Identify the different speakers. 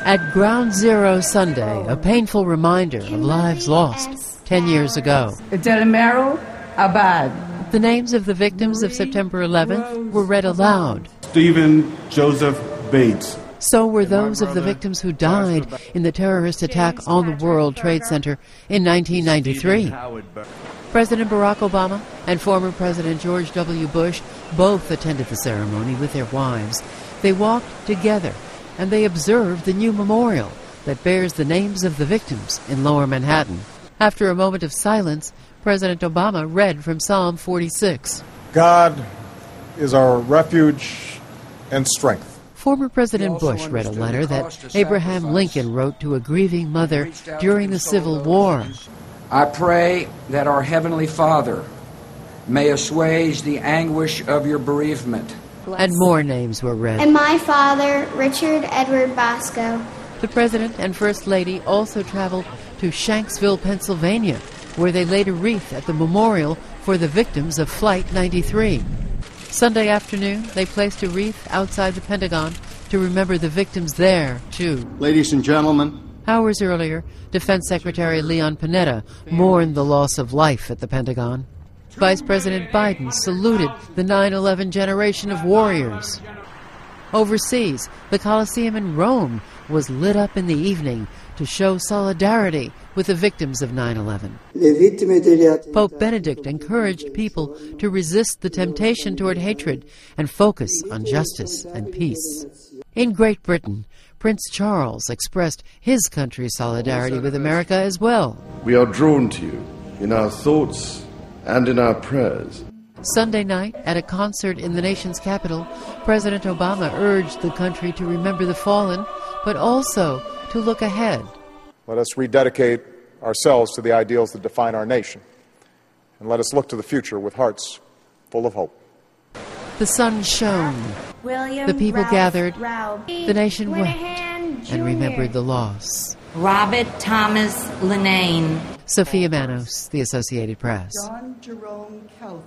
Speaker 1: At Ground Zero Sunday, a painful reminder of lives lost 10 years ago. The names of the victims of September 11th were read aloud.
Speaker 2: Stephen Joseph Bates.
Speaker 1: So were those of the victims who died in the terrorist attack on the World Trade Center in 1993. President Barack Obama and former President George W. Bush both attended the ceremony with their wives. They walked together and they observed the new memorial that bears the names of the victims in Lower Manhattan. After a moment of silence, President Obama read from Psalm 46.
Speaker 3: God is our refuge and strength.
Speaker 1: Former President Bush read a letter that Abraham Lincoln wrote to a grieving mother during the Civil War.
Speaker 4: I pray that our Heavenly Father may assuage the anguish of your bereavement.
Speaker 1: And more names were read.
Speaker 5: And my father, Richard Edward Bosco.
Speaker 1: The President and First Lady also traveled to Shanksville, Pennsylvania, where they laid a wreath at the memorial for the victims of Flight 93. Sunday afternoon, they placed a wreath outside the Pentagon to remember the victims there, too.
Speaker 6: Ladies and gentlemen.
Speaker 1: Hours earlier, Defense Secretary Leon Panetta mourned the loss of life at the Pentagon. Vice President Biden saluted the 9/11 generation of warriors. Overseas, the Colosseum in Rome was lit up in the evening to show solidarity with the victims of 9/11. Pope Benedict encouraged people to resist the temptation toward hatred and focus on justice and peace. In Great Britain, Prince Charles expressed his country's solidarity with America as well.
Speaker 7: We are drawn to you in our thoughts and in our prayers.
Speaker 1: Sunday night, at a concert in the nation's capital, President Obama urged the country to remember the fallen, but also to look ahead.
Speaker 3: Let us rededicate ourselves to the ideals that define our nation, and let us look to the future with hearts full of hope.
Speaker 1: The sun shone, the people gathered, the nation wept and remembered the loss.
Speaker 8: Robert Thomas Linane.
Speaker 1: Sophia Manos, The Associated Press.
Speaker 9: John Jerome Kelth.